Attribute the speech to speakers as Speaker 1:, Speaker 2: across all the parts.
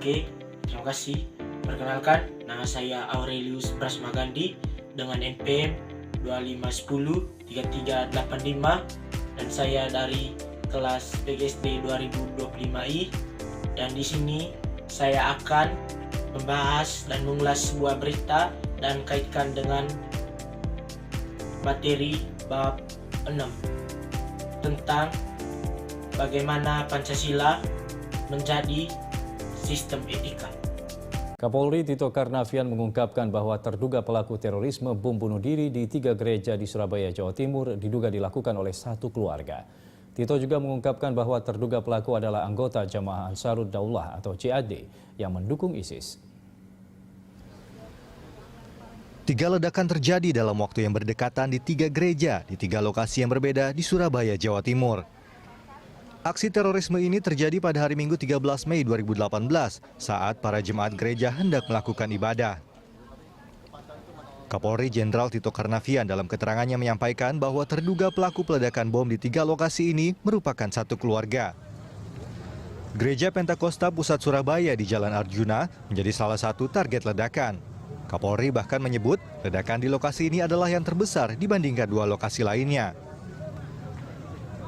Speaker 1: Oke, terima kasih. Perkenalkan, nama saya Aurelius Prasmagandi dengan NPM 25103385 dan saya dari kelas PGSD 2025I, dan di sini saya akan membahas dan mengulas sebuah berita dan kaitkan dengan materi bab 6 tentang bagaimana Pancasila menjadi sistem etika.
Speaker 2: Kapolri Tito Karnavian mengungkapkan bahwa terduga pelaku terorisme bom bunuh diri di 3 gereja di Surabaya, Jawa Timur diduga dilakukan oleh satu keluarga. Tito juga mengungkapkan bahwa terduga pelaku adalah anggota Jamaah Ansarud Daulah atau JAD yang mendukung ISIS.
Speaker 3: 3 ledakan terjadi dalam waktu yang berdekatan di 3 gereja di 3 lokasi yang berbeda di Surabaya, Jawa Timur. Aksi terorisme ini terjadi pada hari Minggu 13 Mei 2018 saat para jemaat gereja hendak melakukan ibadah. Kapolri Jenderal Tito Karnavian dalam keterangannya menyampaikan bahwa terduga pelaku peledakan bom di 3 lokasi ini merupakan satu keluarga. Gereja Pentakosta Pusat Surabaya di Jalan Arjuna menjadi salah satu target ledakan. Kapolri bahkan menyebut ledakan di lokasi ini adalah yang terbesar dibandingkan 2 lokasi lainnya.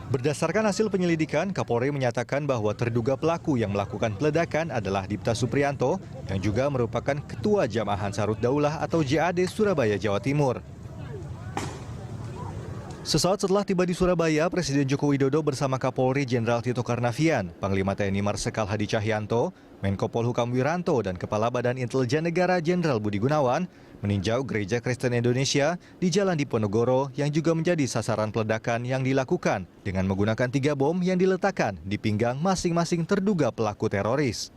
Speaker 3: Berdasarkan hasil penyelidikan, Kapolri menyatakan bahwa terduga pelaku yang melakukan peledakan adalah Dipta Supriyanto yang juga merupakan Ketua Jamaah Ansarud Daulah atau JAD Surabaya, Jawa Timur. Sesaat setelah tiba di Surabaya, Presiden Joko Widodo bersama Kapolri Jenderal Tito Karnavian, Panglima TNI Marsikal Hadi Cahyanto, Menko Polhukam Wiranto, dan Kepala Badan Intelijen Negara Jenderal Budi Gunawan meninjau Gereja Kristen Indonesia di Jalan Diponegoro yang juga menjadi sasaran peledakan yang dilakukan dengan menggunakan 3 bom yang diletakkan di pinggang masing-masing terduga pelaku teroris.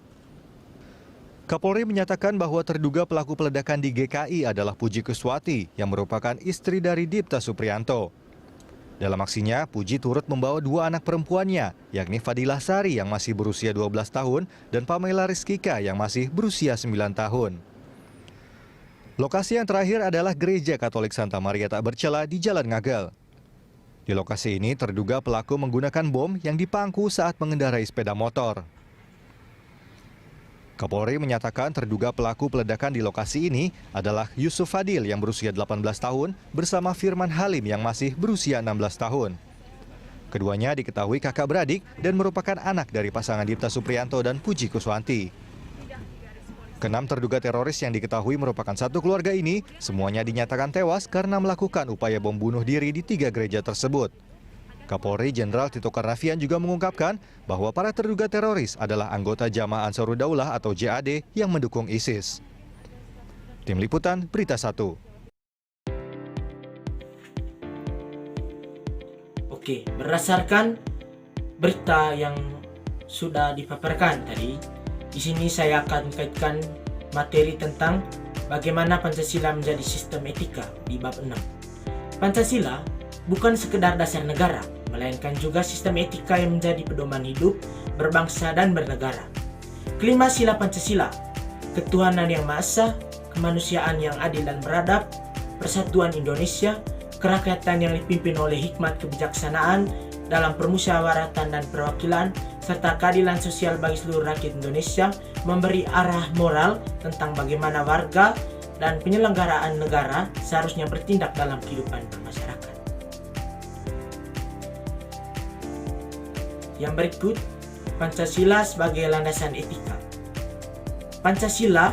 Speaker 3: Kapolri menyatakan bahwa terduga pelaku peledakan di GKI adalah Puji Kuswati yang merupakan istri dari Dipta Supriyanto. Dalam aksinya, Puji turut membawa 2 anak perempuannya, yakni Fadilah Sari yang masih berusia 12 tahun dan Pamela Rizkika yang masih berusia 9 tahun. Lokasi yang terakhir adalah Gereja Katolik Santa Maria Tak Bercela di Jalan Ngagel. Di lokasi ini terduga pelaku menggunakan bom yang dipangku saat mengendarai sepeda motor. Kapolri menyatakan terduga pelaku peledakan di lokasi ini adalah Yusuf Fadil yang berusia 18 tahun bersama Firman Halim yang masih berusia 16 tahun. Keduanya diketahui kakak beradik dan merupakan anak dari pasangan Dipta Supriyanto dan Puji Kuswanti. Ke-6 terduga teroris yang diketahui merupakan satu keluarga ini semuanya dinyatakan tewas karena melakukan upaya bom bunuh diri di 3 gereja tersebut. Kapolri Jenderal Tito Karnavian juga mengungkapkan bahwa para terduga teroris adalah anggota Jamaah Ansarud Daulah atau JAD yang mendukung ISIS. Tim Liputan Berita 1.
Speaker 1: Oke, berdasarkan berita yang sudah dipaparkan tadi, di sini saya akan kaitkan materi tentang bagaimana Pancasila menjadi sistem etika di bab 6. Pancasila bukan sekedar dasar negara, melainkan juga sistem etika yang menjadi pedoman hidup, berbangsa dan bernegara. Kelima sila Pancasila, ketuhanan yang Maha Esa, kemanusiaan yang adil dan beradab, persatuan Indonesia, kerakyatan yang dipimpin oleh hikmat kebijaksanaan dalam permusyawaratan dan perwakilan, serta keadilan sosial bagi seluruh rakyat Indonesia, memberi arah moral tentang bagaimana warga dan penyelenggaraan negara seharusnya bertindak dalam kehidupan bermasyarakat. Yang berikut, Pancasila sebagai landasan etika. Pancasila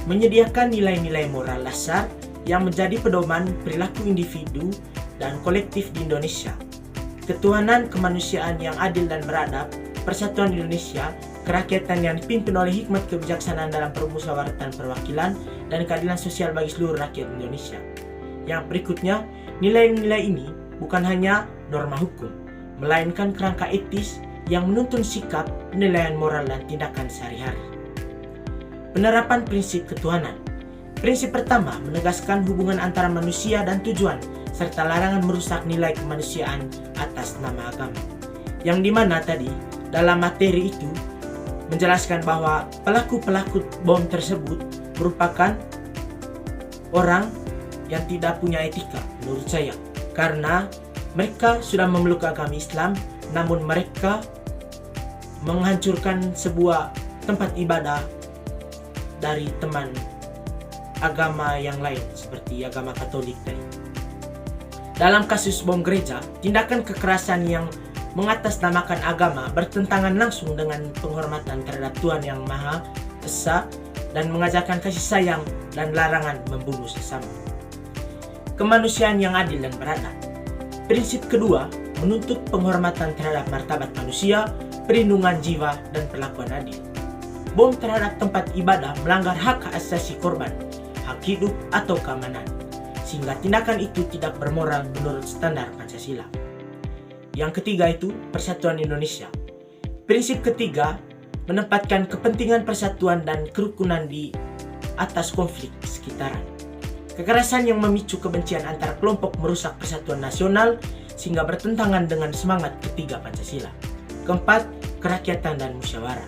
Speaker 1: menyediakan nilai-nilai moral dasar yang menjadi pedoman perilaku individu dan kolektif di Indonesia. Ketuhanan kemanusiaan yang adil dan beradab, persatuan Indonesia, kerakyatan yang dipimpin oleh hikmat kebijaksanaan dalam permusyawaratan perwakilan, dan keadilan sosial bagi seluruh rakyat Indonesia. Yang berikutnya, nilai-nilai ini bukan hanya norma hukum, melainkan kerangka etis yang menuntun sikap, penilaian moral, dan tindakan sehari-hari. Penerapan prinsip ketuhanan. Prinsip pertama menegaskan hubungan antara manusia dan tujuan, serta larangan merusak nilai kemanusiaan atas nama agama. Yang dimana tadi dalam materi itu menjelaskan bahwa pelaku-pelaku bom tersebut merupakan orang yang tidak punya etika menurut saya, karena mereka sudah memeluk agama Islam namun mereka menghancurkan sebuah tempat ibadah dari teman agama yang lain seperti agama Katolik tadi. Dalam kasus bom gereja, tindakan kekerasan yang mengatasnamakan agama bertentangan langsung dengan penghormatan terhadap Tuhan Yang Maha Esa dan mengajarkan kasih sayang dan larangan membunuh sesama. Kemanusiaan yang adil dan beradab. Prinsip kedua menuntut penghormatan terhadap martabat manusia, perlindungan jiwa, dan perlakuan adil. Bom terhadap tempat ibadah melanggar hak asasi korban, hak hidup atau keamanan, sehingga tindakan itu tidak bermoral menurut standar Pancasila. Yang ketiga itu Persatuan Indonesia. Prinsip ketiga menempatkan kepentingan persatuan dan kerukunan di atas konflik sekitaran. Kekerasan yang memicu kebencian antar kelompok merusak persatuan nasional sehingga bertentangan dengan semangat ketiga Pancasila. Keempat, kerakyatan dan musyawarah.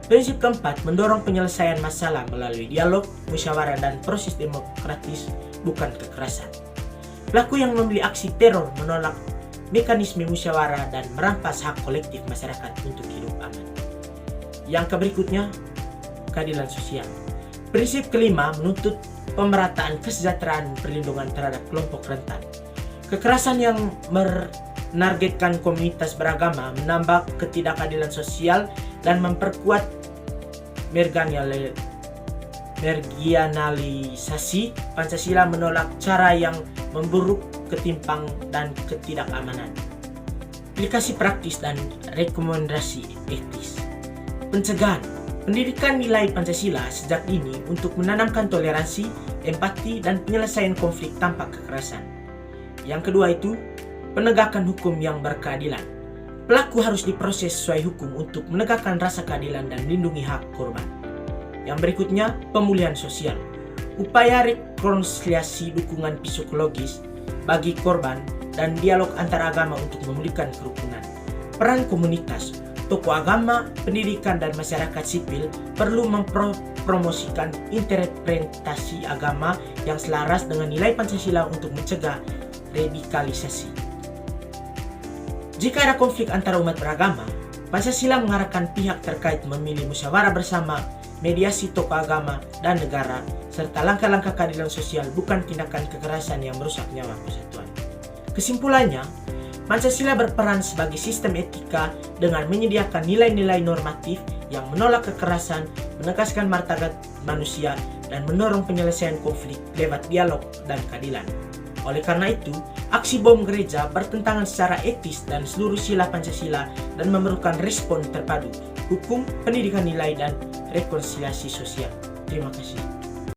Speaker 1: Prinsip keempat mendorong penyelesaian masalah melalui dialog, musyawarah, dan proses demokratis, bukan kekerasan. Pelaku yang membeli aksi teror menolak mekanisme musyawarah dan merampas hak kolektif masyarakat untuk hidup aman. Yang berikutnya, keadilan sosial. Prinsip kelima menuntut pemerataan kesejahteraan perlindungan terhadap kelompok rentan. Kekerasan yang menargetkan komunitas beragama menambah ketidakadilan sosial dan memperkuat marginalisasi. Pancasila menolak cara yang memburuk, ketimpang, dan ketidakamanan. Aplikasi praktis dan rekomendasi etis. Pencegahan. Pendidikan nilai Pancasila sejak dini untuk menanamkan toleransi, empati, dan penyelesaian konflik tanpa kekerasan. Yang kedua itu, penegakan hukum yang berkeadilan. Pelaku harus diproses sesuai hukum untuk menegakkan rasa keadilan dan melindungi hak korban. Yang berikutnya, pemulihan sosial. Upaya rekonsiliasi, dukungan psikologis bagi korban, dan dialog antar agama untuk memulihkan kerukunan. Peran komunitas, tokoh agama, pendidikan, dan masyarakat sipil perlu mempromosikan interpretasi agama yang selaras dengan nilai Pancasila untuk mencegah radikalisasi. Jika ada konflik antara umat beragama, Pancasila mengarahkan pihak terkait memilih musyawarah bersama, mediasi tokoh agama dan negara, serta langkah-langkah keadilan sosial, bukan tindakan kekerasan yang merusak nyawa persatuan. Kesimpulannya, Pancasila berperan sebagai sistem etika dengan menyediakan nilai-nilai normatif yang menolak kekerasan, menegaskan martabat manusia, dan mendorong penyelesaian konflik lewat dialog dan keadilan. Oleh karena itu, aksi bom gereja bertentangan secara etis dan seluruh sila Pancasila dan memerlukan respon terpadu, hukum, pendidikan nilai, dan rekonsiliasi sosial. Terima kasih.